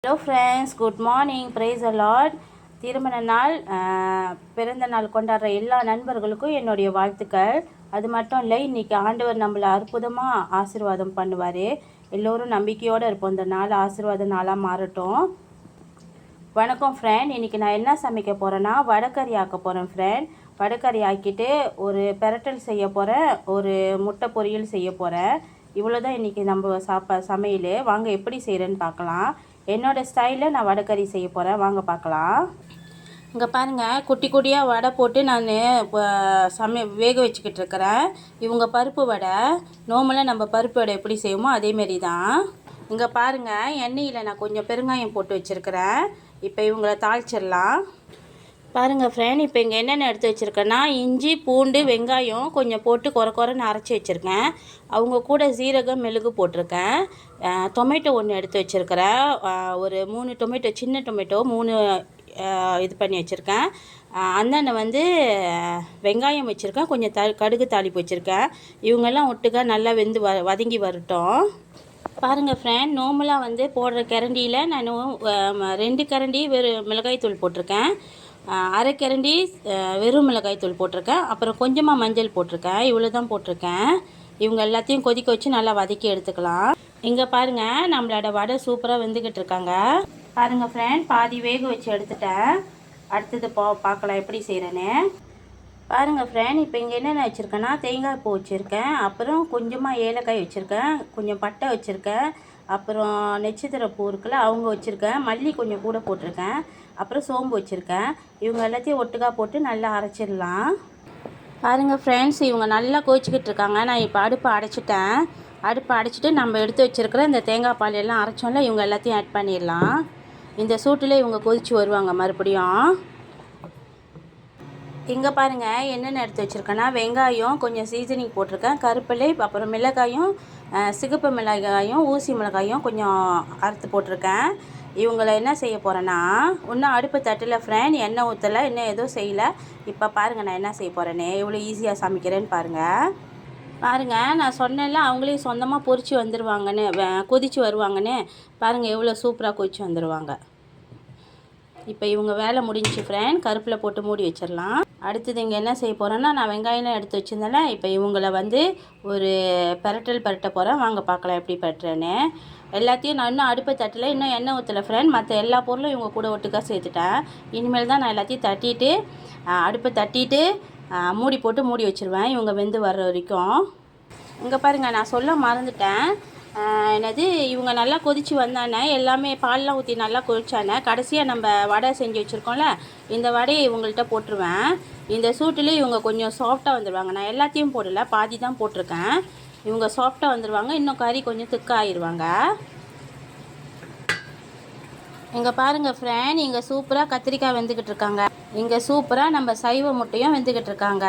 Hello friends, good morning. Praise the lord. திருமண நாள் பிறந்த நாள் கொண்டாடுற எல்லா நண்பர்களுக்கும் என்னுடைய வாழ்த்துக்கள். அது மட்டும் இல்லை, இன்றைக்கி ஆண்டவர் நம்மளை அற்புதமாக ஆசீர்வாதம் பண்ணுவார். எல்லோரும் நம்பிக்கையோடு இருப்போம். இந்த நாள் ஆசீர்வாத நாளாக மாறட்டும். வணக்கம் ஃப்ரெண்ட். இன்றைக்கி நான் என்ன சமைக்க போகிறேன்னா வடைக்கறி ஆக்க போகிறேன் ஃப்ரெண்ட். வடைக்கறி ஆக்கிட்டு ஒரு பெரட்டல் செய்ய போகிறேன், ஒரு முட்டை பொரியல் செய்ய போகிறேன். இவ்வளோ தான் இன்றைக்கி நம்ம சமையல். வாங்க எப்படி செய்கிறேன்னு பார்க்கலாம். என்னோடய ஸ்டைலில் நான் வடைக்கறி செய்ய போகிறேன், வாங்க பார்க்கலாம். இங்கே பாருங்கள், குட்டி குட்டியாக வடை போட்டு நான் வேக வச்சுக்கிட்டு இருக்கிறேன். இவங்க பருப்பு வடை. நார்மலாக நம்ம பருப்பு வடை எப்படி செய்வோமோ அதேமாரி தான். இங்கே பாருங்கள், எண்ணெயில் நான் கொஞ்சம் பெருங்காயம் போட்டு வச்சுருக்கிறேன். இப்போ இவங்கள தாளிச்சிடலாம். பாருங்கள் ஃப்ரெண்ட், இப்போ இங்கே என்னென்ன எடுத்து வச்சுருக்கேன்னா இஞ்சி, பூண்டு, வெங்காயம் கொஞ்சம் போட்டு குறைன்னு அரைச்சி வச்சுருக்கேன். அவங்க கூட சீரகம், மெழுகு போட்டிருக்கேன். டொமேட்டோ ஒன்று எடுத்து வச்சுருக்கிறேன். ஒரு 3 டொமேட்டோ, சின்ன டொமேட்டோ 3 இது பண்ணி வச்சுருக்கேன். அந்தாண்ட வந்து வெங்காயம் வச்சுருக்கேன், கொஞ்சம் கடுகு தாளிப்பு வச்சுருக்கேன். இவங்கெல்லாம் ஒட்டுக்கா நல்லா வெந்து வதங்கி வரட்டும். பாருங்கள் ஃப்ரெண்ட், நார்மலாக வந்து போடுற கரண்டியில் நான் 2 கரண்டி வெறும் மிளகாய்த்தூள் போட்டிருக்கேன், அரை கரண்டி வெறும் மிளகாய்த்தூள் போட்டிருக்கேன், அப்புறம் கொஞ்சமாக மஞ்சள் போட்டிருக்கேன். இவ்வளோ தான் போட்டிருக்கேன். இவங்க எல்லாத்தையும் கொதிக்க வச்சு நல்லா வதக்கி எடுத்துக்கலாம். இங்கே பாருங்கள், நம்மளோட வடை சூப்பராக வெந்துக்கிட்டு இருக்காங்க. பாருங்கள் ஃப்ரெண்ட், பாதி வேக வச்சு எடுத்துட்டேன். அடுத்தது பார்க்கலாம் எப்படி செய்கிறேன்னு. பாருங்கள் ஃப்ரெண்ட், இப்போ இங்கே என்னென்ன வச்சுருக்கேன்னா தேங்காய் பூ வச்சுருக்கேன், அப்புறம் கொஞ்சமாக ஏலக்காய் வச்சுருக்கேன், கொஞ்சம் பட்டை வச்சுருக்கேன், அப்புறம் நட்சத்திர பூ இருக்குல்ல அவங்க வச்சுருக்கேன், மல்லி கொஞ்சம் கூட போட்டிருக்கேன், அப்புறம் சோம்பு வச்சுருக்கேன். இவங்க எல்லாத்தையும் ஒட்டுக்கா போட்டு நல்லா அரைச்சிடலாம். பாருங்கள் ஃப்ரெண்ட்ஸ், இவங்க நல்லா கொதிச்சிக்கிட்டு இருக்காங்க. நான் இப்போ அடுப்பை அடைச்சிட்டு நம்ம எடுத்து வச்சுருக்கிற இந்த தேங்காய் பால் எல்லாம் அரைச்சோம்ல, இவங்க எல்லாத்தையும் ஆட் பண்ணிடலாம். இந்த சூட்டில் இவங்க கொதித்து வருவாங்க மறுபடியும். இங்கே பாருங்கள், என்னென்ன எடுத்து வச்சுருக்கேன்னா வெங்காயம், கொஞ்சம் சீசனிங் போட்டிருக்கேன், கருப்பிலை, அப்புறம் மிளகாயும், சிகப்பு மிளகாயும், ஊசி மிளகாயும் கொஞ்சம் அறுத்து போட்டிருக்கேன். இவங்களை என்ன செய்ய போகிறேன்னா, இன்னும் அடுப்பு தட்டில் ஃப்ரெண்ட், எண்ணெய் ஊற்றலை, இன்னும் எதுவும் செய்யலை. இப்போ பாருங்கள் நான் என்ன செய்ய போகிறேன்னு, எவ்வளோ ஈஸியாக சமைக்கிறேன்னு பாருங்கள். நான் சொன்னேன்ல, அவங்களே சொந்தமாக பொரிச்சு வந்துடுவாங்கன்னு, கொதித்து வருவாங்கன்னு. பாருங்கள் எவ்வளோ சூப்பராக கொதித்து வந்துடுவாங்க. இப்போ இவங்க வேலை முடிஞ்சிச்சு ஃப்ரெண்ட். கருப்பில் போட்டு மூடி வச்சிடலாம். அடுத்தது இங்கே என்ன செய்ய போகிறேன்னா, நான் வெங்காயம்லாம் எடுத்து வச்சுருந்தேன்ல, இப்போ இவங்களை வந்து ஒரு பரட்ட போகிறேன். வாங்க பார்க்கலாம் எப்படி பரட்டுறேன்னு. எல்லாத்தையும் நான் இன்னும் அடுப்பை தட்டலை, இன்னும் எண்ணெய் ஊற்றலை ஃப்ரெண்ட். மற்ற எல்லா பொருளும் இவங்க கூட ஒட்டுக்கா சேர்த்துட்டேன். இனிமேல் தான் நான் எல்லாத்தையும் தட்டிட்டு அடுப்பை தட்டிட்டு மூடி போட்டு மூடி வச்சுருவேன், இவங்க வெந்து வர்ற வரைக்கும். இங்கே பாருங்கள், நான் சொல்ல மறந்துட்டேன். என்னது, இவங்க நல்லா கொதித்து வந்தானே, எல்லாமே பால்லாம் ஊற்றி நல்லா கொதிச்சானே, கடைசியாக நம்ம வடை செஞ்சு வச்சுருக்கோம்ல, இந்த வடையை இவங்கள்ட்ட போட்டுருவேன். இந்த சூட்டிலே இவங்க கொஞ்சம் சாஃப்டாக வந்துடுவாங்க. நான் எல்லாத்தையும் போடலை, பாதி தான் போட்டிருக்கேன். இவங்க சாஃப்டாக வந்துடுவாங்க, இன்னும் கறி கொஞ்சம் திக்காகிடுவாங்க. இங்கே பாருங்கள் ஃப்ரெண்ட், இங்கே சூப்பராக கத்திரிக்காய் வெந்துக்கிட்டு இருக்காங்க. இங்கே சூப்பராக நம்ம சைவ முட்டையும் வெந்துக்கிட்டு இருக்காங்க.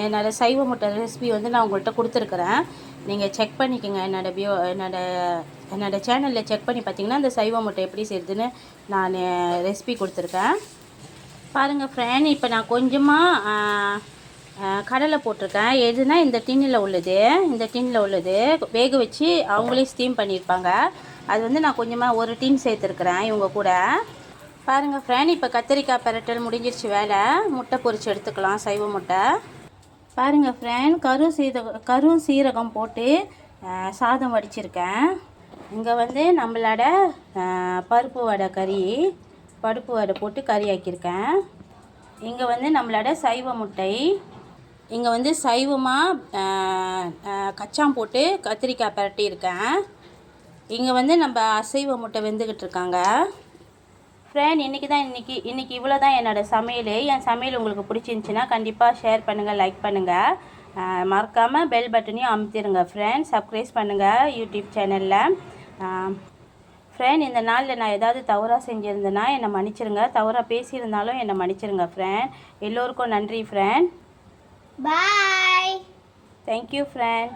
என்னோடய சைவ முட்டை ரெசிபி வந்து நான் உங்கள்கிட்ட கொடுத்துருக்குறேன். நீங்கள் செக் பண்ணிக்கோங்க. என்னோடய சேனலில் செக் பண்ணி பார்த்தீங்கன்னா இந்த சைவ முட்டை எப்படி செய்யுதுன்னு நான் ரெசிபி கொடுத்துருக்கேன். பாருங்கள் ஃப்ரெண்ட், இப்போ நான் கொஞ்சமாக கடலை போட்டிருக்கேன். எதுனா இந்த டின்னில் உள்ளது வேக வச்சு அவங்களே ஸ்டீம் பண்ணியிருப்பாங்க. அது வந்து நான் கொஞ்சமாக ஒரு டின் சேர்த்துருக்குறேன் இவங்க கூட. பாருங்கள் ஃப்ரெண்ட், இப்போ கத்திரிக்காய் பெரட்டல் முடிஞ்சிருச்சு வேலை. முட்டை பொரித்து எடுத்துக்கலாம், சைவ முட்டை. பாருங்கள் ஃப்ரெண்ட், கரும் சீரகம் போட்டு சாதம் வடிச்சிருக்கேன். இங்கே வந்து நம்மளோட பருப்பு வடை போட்டு கறி ஆக்கியிருக்கேன். இங்கே வந்து நம்மளோட சைவ முட்டை. இங்கே வந்து சைவமாக கச்சான் போட்டு கத்திரிக்காய் பரட்டியிருக்கேன். இங்கே வந்து நம்ம அசைவ முட்டை வெந்துக்கிட்டு இருக்காங்க. ஃப்ரெண்ட், இன்றைக்கி இவ்வளோ தான் என்னோடய சமையல். என் சமையல் உங்களுக்கு பிடிச்சிருந்துச்சின்னா கண்டிப்பாக ஷேர் பண்ணுங்கள், லைக் பண்ணுங்கள், மறக்காமல் பெல் பட்டனையும் அமுத்திடுங்க ஃப்ரெண்ட். சப்ஸ்கிரைப் பண்ணுங்கள் யூடியூப் சேனலில். ஃப்ரெண்ட், இந்த நாளில் நான் ஏதாவது தவறாக செஞ்சுருந்தேன்னா என்னை மன்னிச்சிருங்க, தவறாக பேசியிருந்தாலும் என்னை மன்னிச்சிருங்க ஃப்ரெண்ட். எல்லோருக்கும் நன்றி ஃப்ரெண்ட். பாய். Thank you friend.